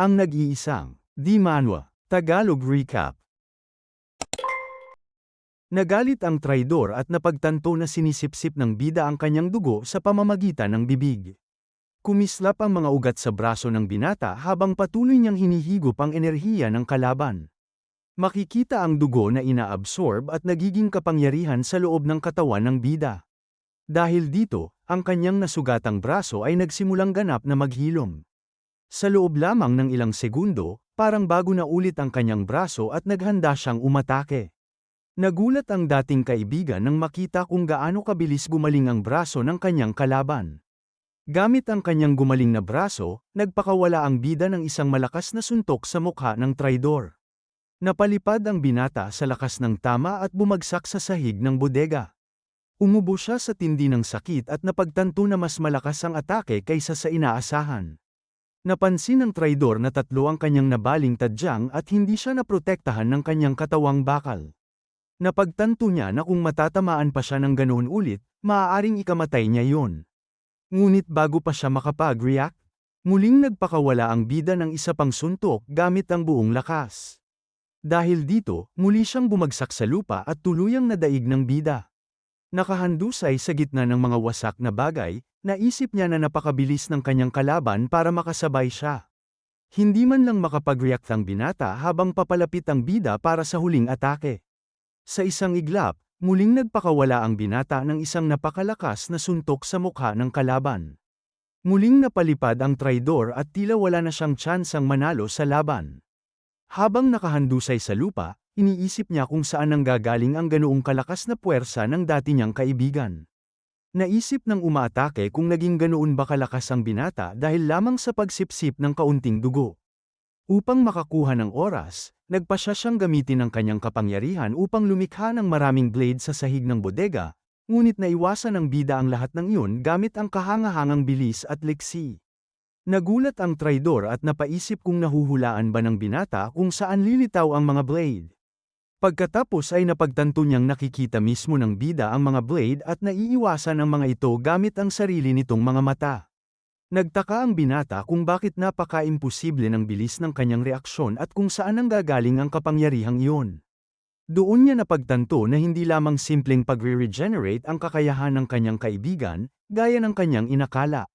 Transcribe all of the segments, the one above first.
Ang nag-iisang Di Manwa, Tagalog Recap. Nagalit ang traidor at napagtanto na sinisipsip ng bida ang kanyang dugo sa pamamagitan ng bibig. Kumislap ang mga ugat sa braso ng binata habang patuloy niyang hinihigop ang enerhiya ng kalaban. Makikita ang dugo na inaabsorb at nagiging kapangyarihan sa loob ng katawan ng bida. Dahil dito, ang kanyang nasugatang braso ay nagsimulang ganap na maghilom. Sa loob lamang ng ilang segundo, parang bago na ulit ang kanyang braso at naghanda siyang umatake. Nagulat ang dating kaibigan nang makita kung gaano kabilis gumaling ang braso ng kanyang kalaban. Gamit ang kanyang gumaling na braso, nagpakawala ang bida ng isang malakas na suntok sa mukha ng traidor. Napalipad ang binata sa lakas ng tama at bumagsak sa sahig ng bodega. Umubo siya sa tindi ng sakit at napagtanto na mas malakas ang atake kaysa sa inaasahan. Napansin ng traidor na tatlo ang kanyang nabaling tadyang at hindi siya naprotektahan ng kanyang katawang bakal. Napagtanto niya na kung matatamaan pa siya ng ganoon ulit, maaaring ikamatay niya yon. Ngunit bago pa siya makapag-react, muling nagpakawala ang bida ng isa pang suntok gamit ang buong lakas. Dahil dito, muli siyang bumagsak sa lupa at tuluyang nadaig ng bida. Nakahandusay sa gitna ng mga wasak na bagay, naisip niya na napakabilis ng kanyang kalaban para makasabay siya. Hindi man lang makapag-react ang binata habang papalapit ang bida para sa huling atake. Sa isang iglap, muling nagpakawala ang binata ng isang napakalakas na suntok sa mukha ng kalaban. Muling napalipad ang traidor at tila wala na siyang tsansang manalo sa laban. Habang nakahandusay sa lupa, iniisip niya kung saan nanggagaling ang ganoong kalakas na puwersa ng dati niyang kaibigan. Naisip ng umaatake kung naging ganoon ba kalakas ang binata dahil lamang sa pagsipsip ng kaunting dugo. Upang makakuha ng oras, nagpasya siyang gamitin ang kanyang kapangyarihan upang lumikha ng maraming blade sa sahig ng bodega, ngunit naiwasan ng bida ang lahat ng iyon gamit ang kahangahangang bilis at liksi. Nagulat ang traidor at napaisip kung nahuhulaan ba ng binata kung saan lilitaw ang mga blade. Pagkatapos ay napagtanto niyang nakikita mismo ng bida ang mga blade at naiiwasan ang mga ito gamit ang sarili nitong mga mata. Nagtaka ang binata kung bakit napaka-imposible ng bilis ng kanyang reaksyon at kung saan nanggagaling ang kapangyarihang iyon. Doon niya napagtanto na hindi lamang simpleng pagre-regenerate ang kakayahan ng kanyang kaibigan, gaya ng kanyang inakala.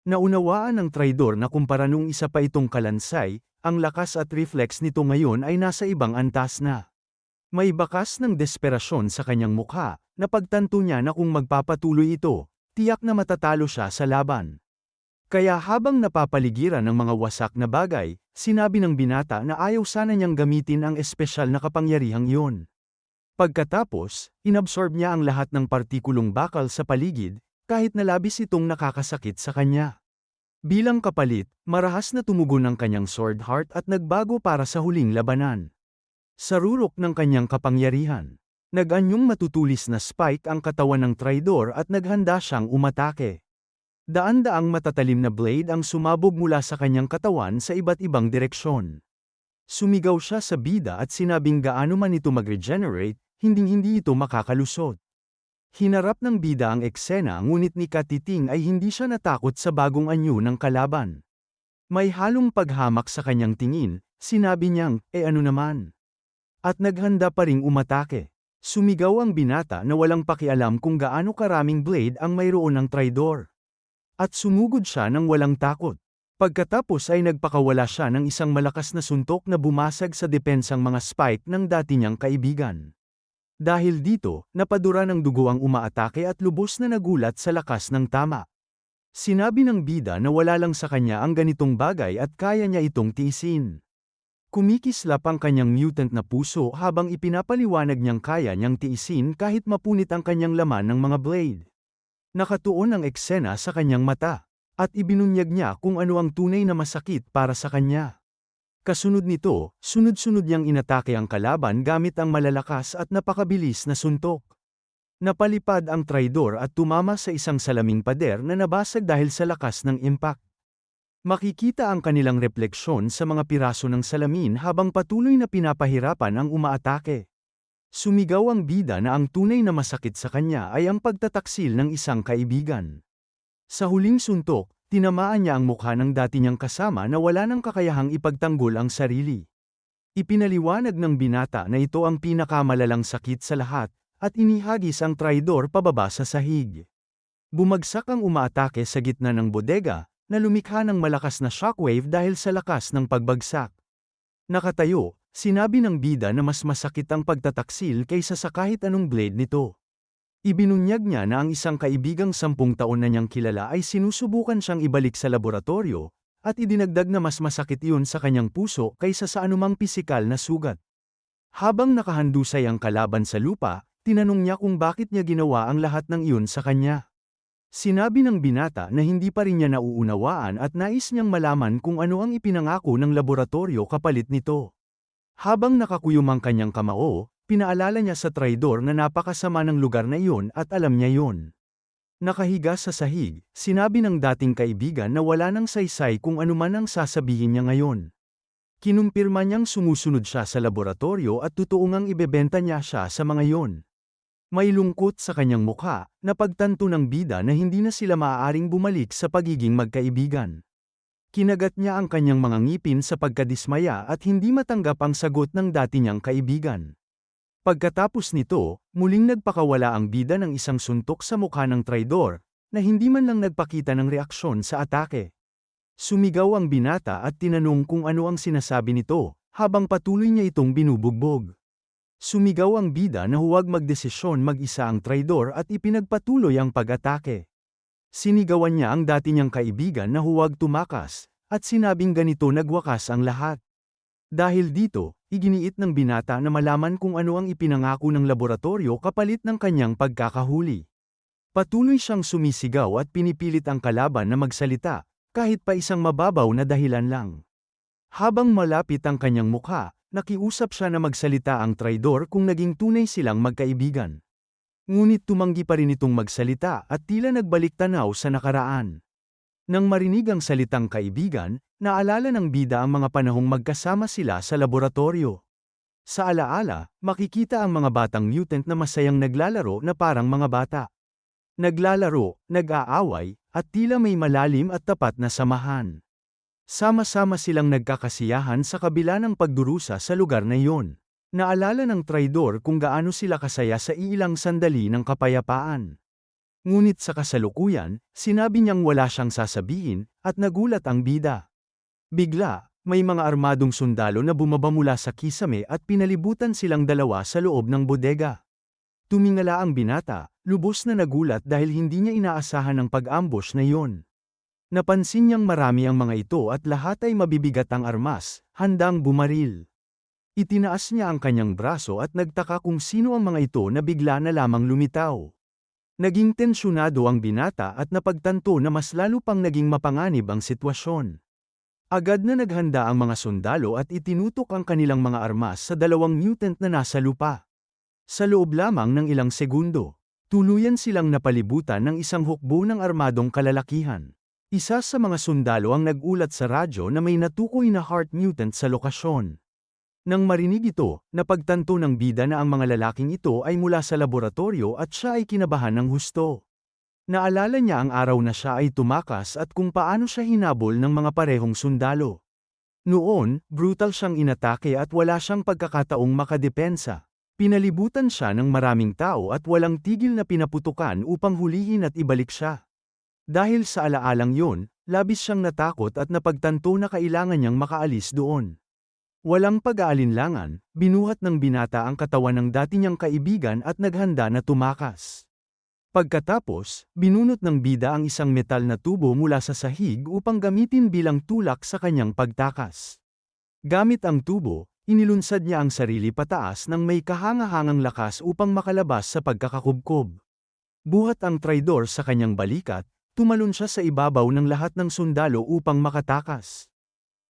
Naunawaan ng traidor na kumpara nung isa pa itong kalansay, ang lakas at reflex nito ngayon ay nasa ibang antas na. May bakas ng desperasyon sa kanyang mukha, napagtanto niya na kung magpapatuloy ito, tiyak na matatalo siya sa laban. Kaya habang napapaligiran ng mga wasak na bagay, sinabi ng binata na ayaw sana niyang gamitin ang espesyal na kapangyarihang iyon. Pagkatapos, inabsorb niya ang lahat ng partikulong bakal sa paligid, kahit na labis itong nakakasakit sa kanya. Bilang kapalit, marahas na tumugon ang kanyang sword heart at nagbago para sa huling labanan. Sa rurok ng kanyang kapangyarihan, nag-anyong matutulis na spike ang katawan ng traidor at naghanda siyang umatake. Daan-daang matatalim na blade ang sumabog mula sa kanyang katawan sa iba't ibang direksyon. Sumigaw siya sa bida at sinabing gaano man ito mag-regenerate, hinding-hindi ito makakalusot. Hinarap ng bida ang eksena ngunit ni Katiting ay hindi siya natakot sa bagong anyo ng kalaban. May halong paghamak sa kanyang tingin, sinabi niyang, ano naman? At naghanda pa ring umatake. Sumigaw ang binata na walang pakialam kung gaano karaming blade ang mayroon ng traidor. At sumugod siya ng walang takot. Pagkatapos ay nagpakawala siya ng isang malakas na suntok na bumasag sa depensang mga spike ng dati niyang kaibigan. Dahil dito, napadura ng dugo ang umaatake at lubos na nagulat sa lakas ng tama. Sinabi ng bida na wala lang sa kanya ang ganitong bagay at kaya niya itong tiisin. Kumikislap ang kanyang mutant na puso habang ipinapaliwanag niyang kaya niyang tiisin kahit mapunit ang kanyang laman ng mga blade. Nakatuon ang eksena sa kanyang mata, at ibinunyag niya kung ano ang tunay na masakit para sa kanya. Kasunod nito, sunod-sunod niyang inatake ang kalaban gamit ang malalakas at napakabilis na suntok. Napalipad ang traidor at tumama sa isang salaming pader na nabasag dahil sa lakas ng impact. Makikita ang kanilang refleksyon sa mga piraso ng salamin habang patuloy na pinapahirapan ang umaatake. Sumigaw ang bida na ang tunay na masakit sa kanya ay ang pagtataksil ng isang kaibigan. Sa huling suntok, Tinamaan niya ang mukha ng dati niyang kasama na wala nang kakayahang ipagtanggol ang sarili. Ipinaliwanag ng binata na ito ang pinakamalalang sakit sa lahat, at inihagis ang traidor pababa sa sahig. Bumagsak ang umaatake sa gitna ng bodega, na lumikha ng malakas na shockwave dahil sa lakas ng pagbagsak. Nakatayo, sinabi ng bida na mas masakit ang pagtataksil kaysa sa kahit anong blade nito. Ibinunyag niya na ang isang kaibigang 10 taon na niyang kilala ay sinusubukan siyang ibalik sa laboratorio, at idinagdag na mas masakit iyon sa kanyang puso kaysa sa anumang pisikal na sugat. Habang nakahandusay ang kalaban sa lupa, tinanong niya kung bakit niya ginawa ang lahat ng iyon sa kanya. Sinabi ng binata na hindi pa rin niya nauunawaan at nais niyang malaman kung ano ang ipinangako ng laboratorio kapalit nito. Habang nakakuyom ang kanyang kamao, pinaalala niya sa traidor na napakasama ng lugar na iyon at alam niya iyon. Nakahiga sa sahig, sinabi ng dating kaibigan na wala nang saysay kung anuman ang sasabihin niya ngayon. Kinumpirma niyang sumusunod siya sa laboratorio at totoo ngang ibebenta niya siya sa mga iyon. May lungkot sa kanyang mukha, napagtanto ng bida na hindi na sila maaaring bumalik sa pagiging magkaibigan. Kinagat niya ang kanyang mga ngipin sa pagkadismaya at hindi matanggap ang sagot ng dati niyang kaibigan. Pagkatapos nito, muling nagpakawala ang bida ng isang suntok sa mukha ng traidor, na hindi man lang nagpakita ng reaksyon sa atake. Sumigaw ang binata at tinanong kung ano ang sinasabi nito, habang patuloy niya itong binubugbog. Sumigaw ang bida na huwag magdesisyon mag-isa ang traidor at ipinagpatuloy ang pag-atake. Sinigawan niya ang dati niyang kaibigan na huwag tumakas, at sinabing ganito nagwakas ang lahat. Dahil dito, iginiit ng binata na malaman kung ano ang ipinangako ng laboratorio kapalit ng kanyang pagkakahuli. Patuloy siyang sumisigaw at pinipilit ang kalaban na magsalita, kahit pa isang mababaw na dahilan lang. Habang malapit ang kanyang mukha, nakiusap siya na magsalita ang traidor kung naging tunay silang magkaibigan. Ngunit tumanggi pa rin itong magsalita at tila nagbalik tanaw sa nakaraan. Nang marinig ang salitang kaibigan, naalala ng bida ang mga panahong magkasama sila sa laboratorio. Sa alaala, makikita ang mga batang mutant na masayang naglalaro na parang mga bata. Naglalaro, nag-aaway, at tila may malalim at tapat na samahan. Sama-sama silang nagkakasiyahan sa kabila ng pagdurusa sa lugar na iyon. Naalala ng traidor kung gaano sila kasaya sa ilang sandali ng kapayapaan. Ngunit sa kasalukuyan, sinabi niyang wala siyang sasabihin, at nagulat ang bida. Bigla, may mga armadong sundalo na bumaba mula sa kisame at pinalibutan silang dalawa sa loob ng bodega. Tumingala ang binata, lubos na nagulat dahil hindi niya inaasahan ang pag-ambush na iyon. Napansin niyang marami ang mga ito at lahat ay mabibigat ang armas, handang bumaril. Itinaas niya ang kanyang braso at nagtaka kung sino ang mga ito na bigla na lamang lumitaw. Naging tensyonado ang binata at napagtanto na mas lalo pang naging mapanganib ang sitwasyon. Agad na naghanda ang mga sundalo at itinutok ang kanilang mga armas sa dalawang mutant na nasa lupa. Sa loob lamang ng ilang segundo, tuluyan silang napalibutan ng isang hukbo ng armadong kalalakihan. Isa sa mga sundalo ang nagulat sa radyo na may natukoy na heart mutant sa lokasyon. Nang marinig ito, napagtanto ng bida na ang mga lalaking ito ay mula sa laboratorio at siya ay kinabahan ng husto. Naalala niya ang araw na siya ay tumakas at kung paano siya hinabol ng mga parehong sundalo. Noon, brutal siyang inatake at wala siyang pagkakataong makadepensa. Pinalibutan siya ng maraming tao at walang tigil na pinaputukan upang hulihin at ibalik siya. Dahil sa alaalang yun, labis siyang natakot at napagtanto na kailangan niyang makaalis doon. Walang pag-aalinlangan, binuhat ng binata ang katawan ng dati niyang kaibigan at naghanda na tumakas. Pagkatapos, binunot ng bida ang isang metal na tubo mula sa sahig upang gamitin bilang tulak sa kanyang pagtakas. Gamit ang tubo, inilunsad niya ang sarili pataas ng may kahangahangang lakas upang makalabas sa pagkakakubkob. Buhat ang traidor sa kanyang balikat, tumalon siya sa ibabaw ng lahat ng sundalo upang makatakas.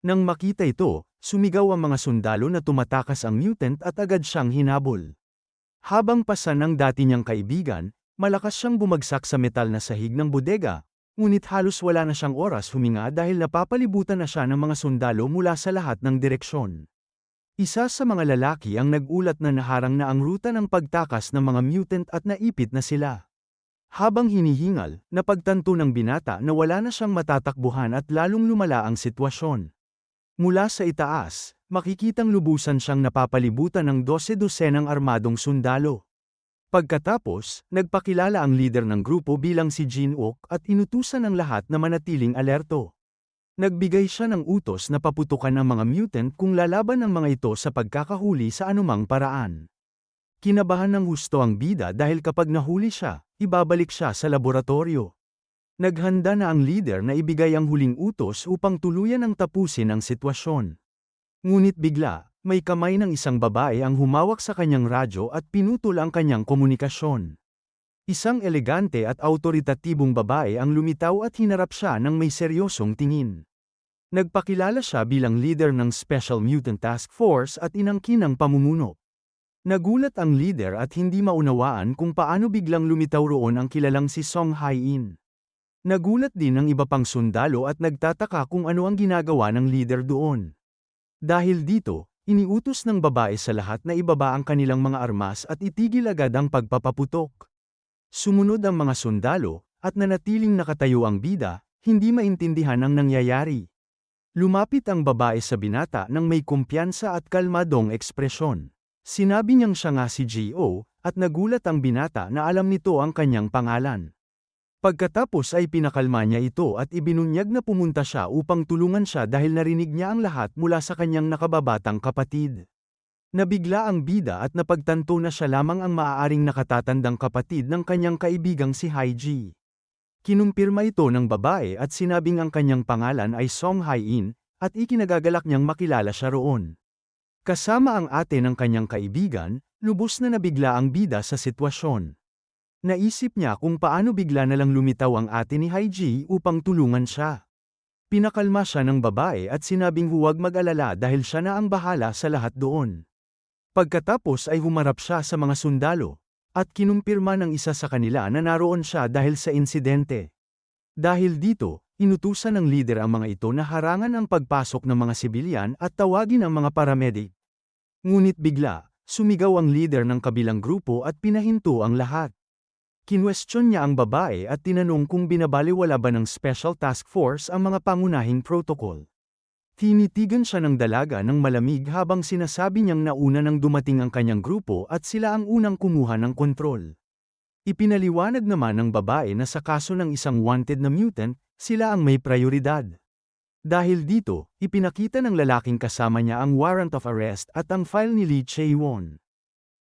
Nang makita ito, sumigaw ang mga sundalo na tumatakas ang mutant at agad siyang hinabol. Habang pasan ng dati niyang kaibigan, malakas siyang bumagsak sa metal na sahig ng bodega, ngunit halos wala na siyang oras huminga dahil napapalibutan na siya ng mga sundalo mula sa lahat ng direksyon. Isa sa mga lalaki ang nagulat na naharang na ang ruta ng pagtakas ng mga mutant at naipit na sila. Habang hinihingal, napagtanto ng binata na wala na siyang matatakbuhan at lalong lumala ang sitwasyon. Mula sa itaas, makikitang lubusan siyang napapalibutan ng 12 dosenang armadong sundalo. Pagkatapos, nagpakilala ang leader ng grupo bilang si Jin-ok at inutusan ang lahat na manatiling alerto. Nagbigay siya ng utos na paputukan ang mga mutant kung lalaban ang mga ito sa pagkakahuli sa anumang paraan. Kinabahan ng husto ang bida dahil kapag nahuli siya, ibabalik siya sa laboratorio. Naghanda na ang leader na ibigay ang huling utos upang tuluyan ang tapusin ang sitwasyon. Ngunit bigla, may kamay ng isang babae ang humawak sa kanyang radyo at pinutol ang kanyang komunikasyon. Isang elegante at autoritatibong babae ang lumitaw at hinarap siya ng may seryosong tingin. Nagpakilala siya bilang leader ng Special Mutant Task Force at inangkin ang pamumuno. Nagulat ang leader at hindi maunawaan kung paano biglang lumitaw roon ang kilalang si Song Hai-in. Nagulat din ang iba pang sundalo at nagtataka kung ano ang ginagawa ng leader doon. Dahil dito, iniutos ng babae sa lahat na ibaba ang kanilang mga armas at itigil agad ang pagpapaputok. Sumunod ang mga sundalo, at nanatiling nakatayo ang bida, hindi maintindihan ang nangyayari. Lumapit ang babae sa binata nang may kumpiyansa at kalmadong ekspresyon. Sinabi niyang siya nga si G.O., at nagulat ang binata na alam nito ang kanyang pangalan. Pagkatapos ay pinakalma niya ito at ibinunyag na pumunta siya upang tulungan siya dahil narinig niya ang lahat mula sa kanyang nakababatang kapatid. Nabigla ang bida at napagtanto na siya lamang ang maaaring nakatatandang kapatid ng kanyang kaibigang si Haiji. Kinumpirma ito ng babae at sinabing ang kanyang pangalan ay Song Hai-in, at ikinagagalak niyang makilala siya roon. Kasama ang ate ng kanyang kaibigan, lubos na nabigla ang bida sa sitwasyon. Naisip niya kung paano bigla na lang lumitaw ang ate ni Haiji upang tulungan siya. Pinakalma siya ng babae at sinabing huwag mag-alala dahil siya na ang bahala sa lahat doon. Pagkatapos ay humarap siya sa mga sundalo, at kinumpirma ng isa sa kanila na naroon siya dahil sa insidente. Dahil dito, inutusan ng leader ang mga ito na harangan ang pagpasok ng mga sibilyan at tawagin ang mga paramedic. Ngunit bigla, sumigaw ang leader ng kabilang grupo at pinahinto ang lahat. Kinwestiyon niya ang babae at tinanong kung binabaliwala ba ng Special Task Force ang mga pangunahing protocol. Tinitigan siya ng dalaga ng malamig habang sinasabi niyang nauna nang dumating ang kanyang grupo at sila ang unang kumuha ng kontrol. Ipinaliwanag naman ng babae na sa kaso ng isang wanted na mutant, sila ang may prioridad. Dahil dito, ipinakita ng lalaking kasama niya ang warrant of arrest at ang file ni Lee Chae-won.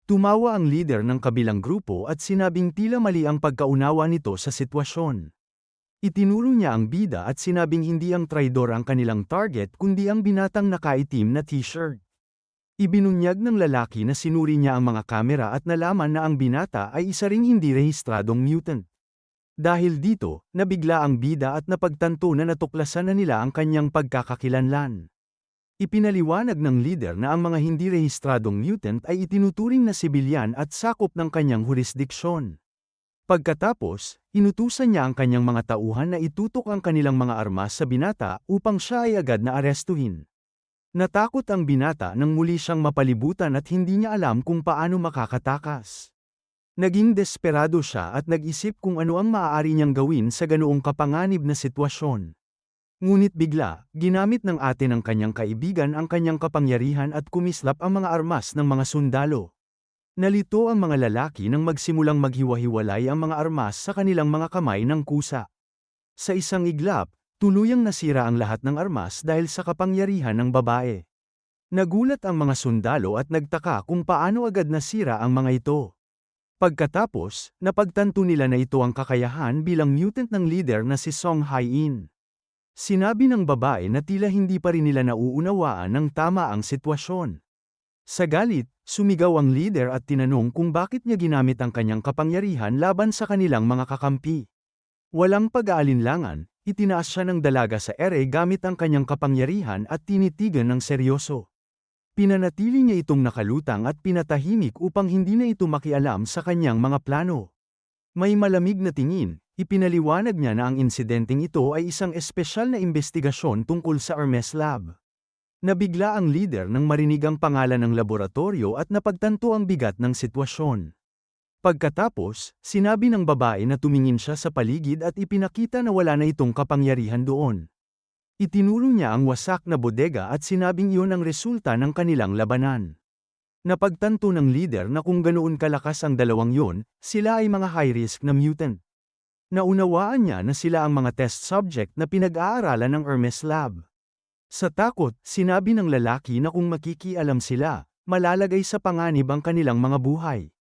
Tumawa ang leader ng kabilang grupo at sinabing tila mali ang pagkaunawa nito sa sitwasyon. Itinuro niya ang bida at sinabing hindi ang traidor ang kanilang target kundi ang binatang nakaitim na t-shirt. Ibinunyag ng lalaki na sinuri niya ang mga kamera at nalaman na ang binata ay isa ring hindi rehistradong mutant. Dahil dito, nabigla ang bida at napagtanto na natuklasan na nila ang kanyang pagkakakilanlan. Ipinaliwanag ng leader na ang mga hindi rehistradong mutant ay itinuturing na sibilyan at sakop ng kanyang jurisdiksyon. Pagkatapos, inutusan niya ang kanyang mga tauhan na itutok ang kanilang mga armas sa binata upang siya ay agad na arestuhin. Natakot ang binata nang muli siyang mapalibutan at hindi niya alam kung paano makakatakas. Naging desperado siya at nag-isip kung ano ang maaari niyang gawin sa ganoong kapanganib na sitwasyon. Ngunit bigla, ginamit ng ate ng kanyang kaibigan ang kanyang kapangyarihan at kumislap ang mga armas ng mga sundalo. Nalito ang mga lalaki nang magsimulang maghiwa-hiwalay ang mga armas sa kanilang mga kamay ng kusa. Sa isang iglap, tuluyang nasira ang lahat ng armas dahil sa kapangyarihan ng babae. Nagulat ang mga sundalo at nagtaka kung paano agad nasira ang mga ito. Pagkatapos, napagtanto nila na ito ang kakayahan bilang mutant ng leader na si Song Hai-in. Sinabi ng babae na tila hindi pa rin nila nauunawaan ng tama ang sitwasyon. Sa galit, sumigaw ang leader at tinanong kung bakit niya ginamit ang kanyang kapangyarihan laban sa kanilang mga kakampi. Walang pag-aalinlangan, itinaas siya ng dalaga sa ere gamit ang kanyang kapangyarihan at tinitigan ng seryoso. Pinanatili niya itong nakalutang at pinatahimik upang hindi na ito makialam sa kanyang mga plano. May malamig na tingin, ipinaliwanag niya na ang insidenteng ito ay isang espesyal na investigasyon tungkol sa Hermes Lab. Nabigla ang leader nang marinig ang pangalan ng laboratorio at napagtanto ang bigat ng sitwasyon. Pagkatapos, sinabi ng babae na tumingin siya sa paligid at ipinakita na wala na itong kapangyarihan doon. Itinuro niya ang wasak na bodega at sinabing iyon ang resulta ng kanilang labanan. Napagtanto ng leader na kung ganoon kalakas ang dalawang yon, sila ay mga high-risk na mutant. Naunawaan niya na sila ang mga test subject na pinag-aaralan ng Hermes Lab. Sa takot, sinabi ng lalaki na kung makikialam sila, malalagay sa panganib ang kanilang mga buhay.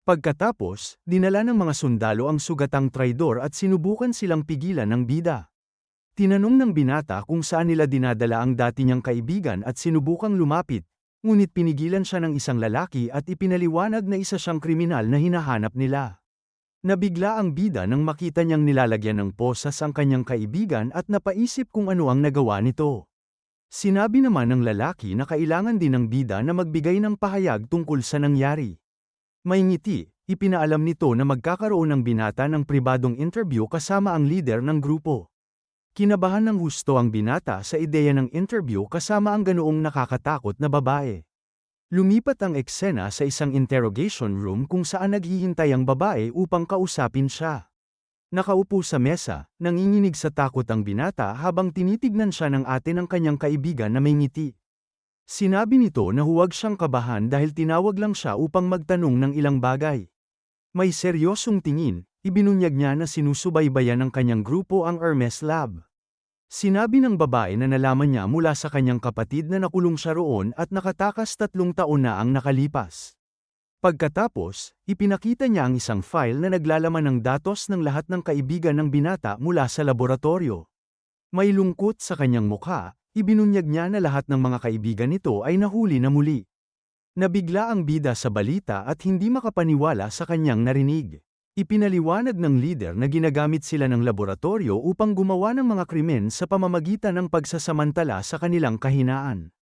Pagkatapos, dinala ng mga sundalo ang sugatang traidor at sinubukan silang pigilan ng bida. Tinanong ng binata kung saan nila dinadala ang dati niyang kaibigan at sinubukang lumapit, ngunit pinigilan siya ng isang lalaki at ipinaliwanag na isa siyang kriminal na hinahanap nila. Nabigla ang bida nang makita niyang nilalagyan ng posas ang kanyang kaibigan at napaisip kung ano ang nagawa nito. Sinabi naman ng lalaki na kailangan din ng bida na magbigay ng pahayag tungkol sa nangyari. May ngiti, ipinaalam nito na magkakaroon ng binata ng pribadong interview kasama ang leader ng grupo. Kinabahan ng husto ang binata sa ideya ng interview kasama ang ganoong nakakatakot na babae. Lumipat ang eksena sa isang interrogation room kung saan naghihintay ang babae upang kausapin siya. Nakaupo sa mesa, nanginginig sa takot ang binata habang tinitignan siya ng ate ng kanyang kaibigan na may ngiti. Sinabi nito na huwag siyang kabahan dahil tinawag lang siya upang magtanong ng ilang bagay. May seryosong tingin, ibinunyag niya na sinusubaybayan ng kanyang grupo ang Hermes Lab. Sinabi ng babae na nalaman niya mula sa kanyang kapatid na nakulong siya roon at nakatakas 3 taon na ang nakalipas. Pagkatapos, ipinakita niya ang isang file na naglalaman ng datos ng lahat ng kaibigan ng binata mula sa laboratorio. May lungkot sa kanyang mukha. Ibinunyag niya na lahat ng mga kaibigan nito ay nahuli na muli. Nabigla ang bida sa balita at hindi makapaniwala sa kanyang narinig. Ipinaliwanag ng leader na ginagamit sila ng laboratorio upang gumawa ng mga krimen sa pamamagitan ng pagsasamantala sa kanilang kahinaan.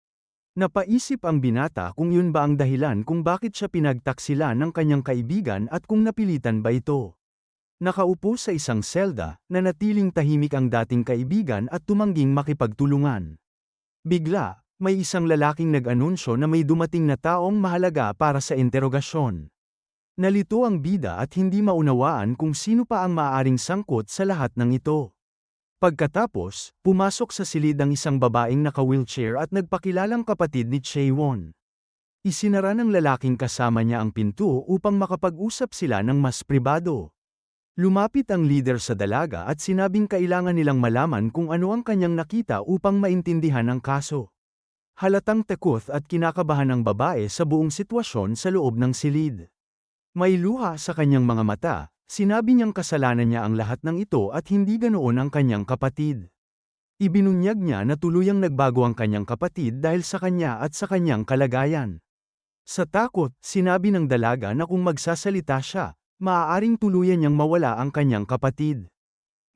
Napaisip ang binata kung yun ba ang dahilan kung bakit siya pinagtaksilan ng kanyang kaibigan at kung napilitan ba ito. Nakaupo sa isang selda, nanatiling tahimik ang dating kaibigan at tumangging makipagtulungan. Bigla, may isang lalaking nag-anunsyo na may dumating na taong mahalaga para sa interogasyon. Nalito ang bida at hindi maunawaan kung sino pa ang maaaring sangkot sa lahat ng ito. Pagkatapos, pumasok sa silid ang isang babaeng naka-wheelchair at nagpakilalang kapatid ni Chaewon. Isinara ng lalaking kasama niya ang pinto upang makapag-usap sila ng mas pribado. Lumapit ang leader sa dalaga at sinabing kailangan nilang malaman kung ano ang kanyang nakita upang maintindihan ang kaso. Halatang takot at kinakabahan ang babae sa buong sitwasyon sa loob ng silid. May luha sa kanyang mga mata, sinabi niyang kasalanan niya ang lahat ng ito at hindi ganoon ang kanyang kapatid. Ibinunyag niya na tuluyang nagbago ang kanyang kapatid dahil sa kanya at sa kanyang kalagayan. Sa takot, sinabi ng dalaga na kung magsasalita siya, maaaring tuluyan niyang mawala ang kanyang kapatid.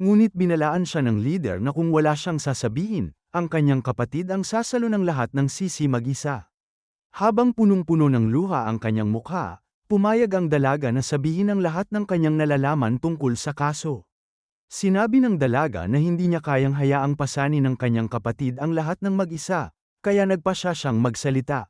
Ngunit binalaan siya ng leader na kung wala siyang sasabihin, ang kanyang kapatid ang sasalo ng lahat ng sisi mag-isa. Habang punong-puno ng luha ang kanyang mukha, pumayag ang dalaga na sabihin ang lahat ng kanyang nalalaman tungkol sa kaso. Sinabi ng dalaga na hindi niya kayang hayaang pasanin ng kanyang kapatid ang lahat ng mag-isa, kaya nagpa siyang magsalita.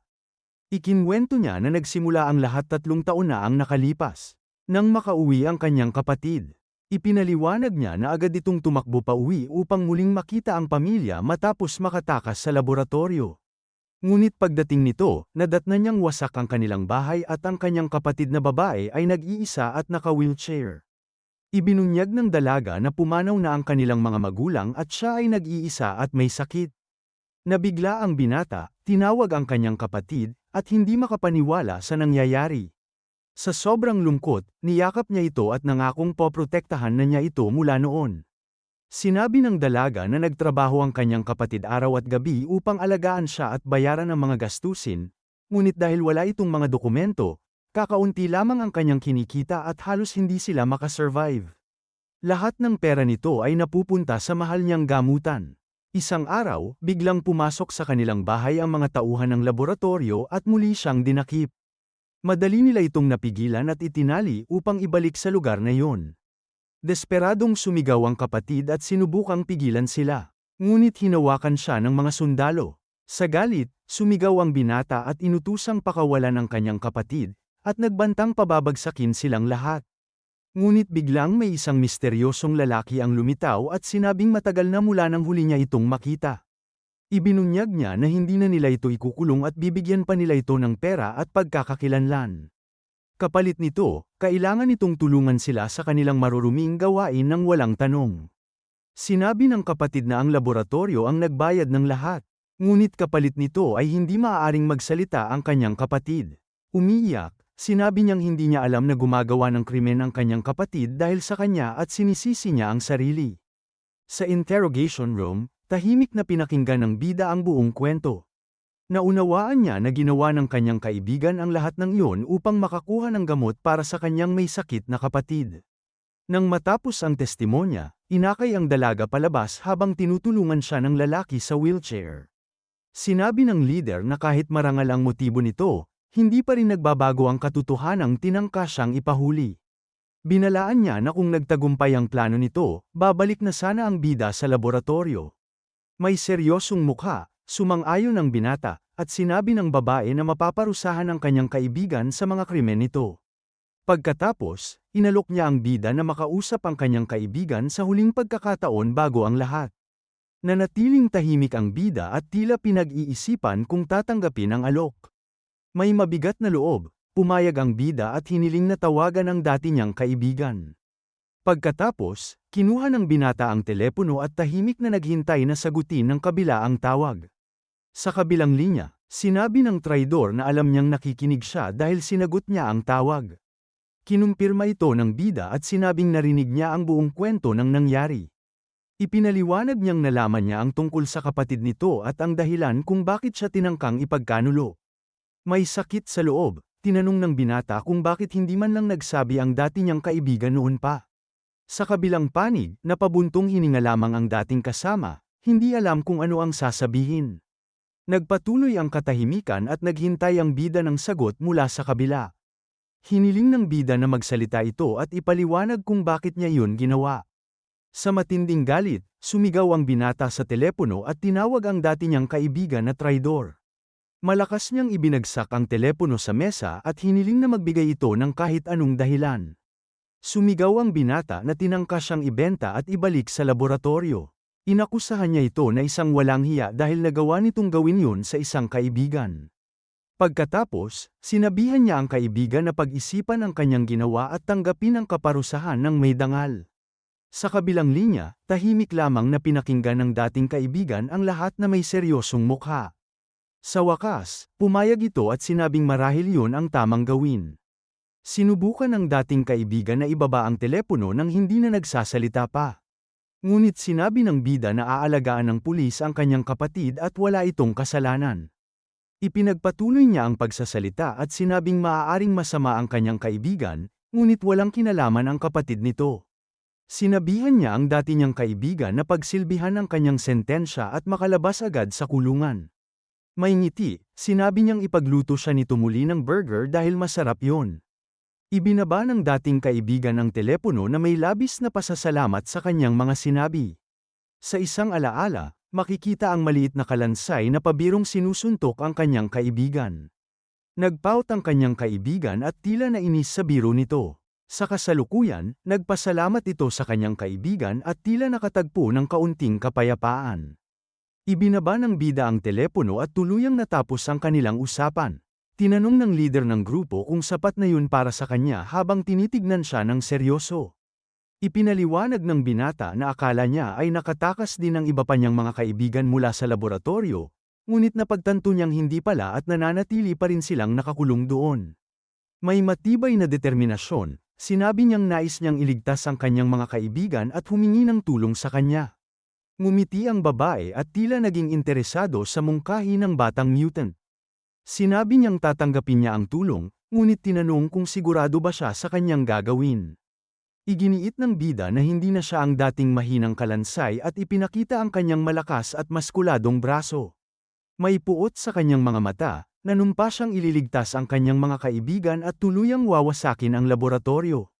Ikinwento niya na nagsimula ang lahat 3 taon na ang nakalipas. Nang makauwi ang kanyang kapatid, ipinaliwanag niya na agad itong tumakbo pa uwi upang muling makita ang pamilya matapos makatakas sa laboratorio. Ngunit pagdating nito, nadatnan niyang wasak ang kanilang bahay at ang kanyang kapatid na babae ay nag-iisa at naka-wheelchair. Ibinunyag ng dalaga na pumanaw na ang kanilang mga magulang at siya ay nag-iisa at may sakit. Nabigla ang binata, tinawag ang kanyang kapatid, at hindi makapaniwala sa nangyayari. Sa sobrang lungkot, niyakap niya ito at nangakong poprotektahan na niya ito mula noon. Sinabi ng dalaga na nagtrabaho ang kanyang kapatid araw at gabi upang alagaan siya at bayaran ang mga gastusin, ngunit dahil wala itong mga dokumento, kakaunti lamang ang kanyang kinikita at halos hindi sila makasurvive. Lahat ng pera nito ay napupunta sa mahal niyang gamutan. Isang araw, biglang pumasok sa kanilang bahay ang mga tauhan ng laboratorio at muli siyang dinakip. Madali nila itong napigilan at itinali upang ibalik sa lugar na iyon. Desperadong sumigaw ang kapatid at sinubukang pigilan sila. Ngunit hinawakan siya ng mga sundalo. Sa galit, sumigaw ang binata at inutusang pakawalan ang kanyang kapatid, at nagbantang pababagsakin silang lahat. Ngunit biglang may isang misteryosong lalaki ang lumitaw at sinabing matagal na mula nang huli niya itong makita. Ibinunyag niya na hindi na nila ito ikukulong at bibigyan pa nila ito ng pera at pagkakakilanlan. Kapalit nito, kailangan itong tulungan sila sa kanilang maruruming gawain ng walang tanong. Sinabi ng kapatid na ang laboratorio ang nagbayad ng lahat. Ngunit kapalit nito ay hindi maaaring magsalita ang kanyang kapatid. Umiiyak, sinabi niyang hindi niya alam na gumagawa ng krimen ang kanyang kapatid dahil sa kanya at sinisisi niya ang sarili. Sa interrogation room, tahimik na pinakinggan ng bida ang buong kwento. Naunawaan niya na ginawa ng kanyang kaibigan ang lahat ng iyon upang makakuha ng gamot para sa kanyang may sakit na kapatid. Nang matapos ang testimonya, inakay ang dalaga palabas habang tinutulungan siya ng lalaki sa wheelchair. Sinabi ng leader na kahit marangal ang motibo nito, hindi pa rin nagbabago ang katotohanang tinangka siyang ipahuli. Binalaan niya na kung nagtagumpay ang plano nito, babalik na sana ang bida sa laboratorio. May seryosong mukha, sumang-ayon ang binata, at sinabi ng babae na mapaparusahan ang kanyang kaibigan sa mga krimen nito. Pagkatapos, inalok niya ang bida na makausap ang kanyang kaibigan sa huling pagkakataon bago ang lahat. Nanatiling tahimik ang bida at tila pinag-iisipan kung tatanggapin ang alok. May mabigat na loob, pumayag ang bida at hiniling na tawagan ang dati niyang kaibigan. Pagkatapos, kinuha ng binata ang telepono at tahimik na naghintay na sagutin ng kabila ang tawag. Sa kabilang linya, sinabi ng traidor na alam niyang nakikinig siya dahil sinagot niya ang tawag. Kinumpirma ito ng bida at sinabing narinig niya ang buong kwento ng nangyari. Ipinaliwanag niyang nalaman niya ang tungkol sa kapatid nito at ang dahilan kung bakit siya tinangkang ipagkanulo. May sakit sa loob, tinanong ng binata kung bakit hindi man lang nagsabi ang dati niyang kaibigan noon pa. Sa kabilang panig, napabuntong hininga lamang ang dating kasama, hindi alam kung ano ang sasabihin. Nagpatuloy ang katahimikan at naghintay ang bida ng sagot mula sa kabila. Hiniling ng bida na magsalita ito at ipaliwanag kung bakit niya yun ginawa. Sa matinding galit, sumigaw ang binata sa telepono at tinawag ang dati niyang kaibigan na traidor. Malakas niyang ibinagsak ang telepono sa mesa at hiniling na magbigay ito ng kahit anong dahilan. Sumigaw ang binata na tinangka siyang ibenta at ibalik sa laboratorio. Inakusahan niya ito na isang walang hiya dahil nagawa nitong gawin yun sa isang kaibigan. Pagkatapos, sinabihan niya ang kaibigan na pag-isipan ang kanyang ginawa at tanggapin ang kaparusahan ng may dangal. Sa kabilang linya, tahimik lamang na pinakinggan ng dating kaibigan ang lahat na may seryosong mukha. Sa wakas, pumayag ito at sinabing marahil yun ang tamang gawin. Sinubukan ng dating kaibigan na ibaba ang telepono nang hindi na nagsasalita pa. Ngunit sinabi ng bida na aalagaan ng pulis ang kanyang kapatid at wala itong kasalanan. Ipinagpatuloy niya ang pagsasalita at sinabing maaaring masama ang kanyang kaibigan, ngunit walang kinalaman ang kapatid nito. Sinabihan niya ang dati niyang kaibigan na pagsilbihan ang kanyang sentensya at makalabas agad sa kulungan. May ngiti, sinabi niyang ipagluto siya nito muli ng burger dahil masarap yon. Ibinaba ng dating kaibigan ang telepono na may labis na pasasalamat sa kanyang mga sinabi. Sa isang alaala, makikita ang maliit na kalansay na pabirong sinusuntok ang kanyang kaibigan. Nagpout ang kanyang kaibigan at tila nainis sa biro nito. Sa kasalukuyan, nagpasalamat ito sa kanyang kaibigan at tila nakatagpo ng kaunting kapayapaan. Ibinaba ng bida ang telepono at tuluyang natapos ang kanilang usapan. Tinanong ng leader ng grupo kung sapat na yun para sa kanya habang tinitignan siya ng seryoso. Ipinaliwanag ng binata na akala niya ay nakatakas din ang iba pa niyang mga kaibigan mula sa laboratorio, ngunit napagtanto niyang hindi pala at nananatili pa rin silang nakakulong doon. May matibay na determinasyon. Sinabi niyang nais niyang iligtas ang kanyang mga kaibigan at humingi ng tulong sa kanya. Ngumiti ang babae at tila naging interesado sa mungkahi ng batang mutant. Sinabi niyang tatanggapin niya ang tulong, ngunit tinanong kung sigurado ba siya sa kanyang gagawin. Iginiit ng bida na hindi na siya ang dating mahinang kalansay at ipinakita ang kanyang malakas at maskuladong braso. May puot sa kanyang mga mata, nanumpa siyang ililigtas ang kanyang mga kaibigan at tuluyang wawasakin ang laboratorio.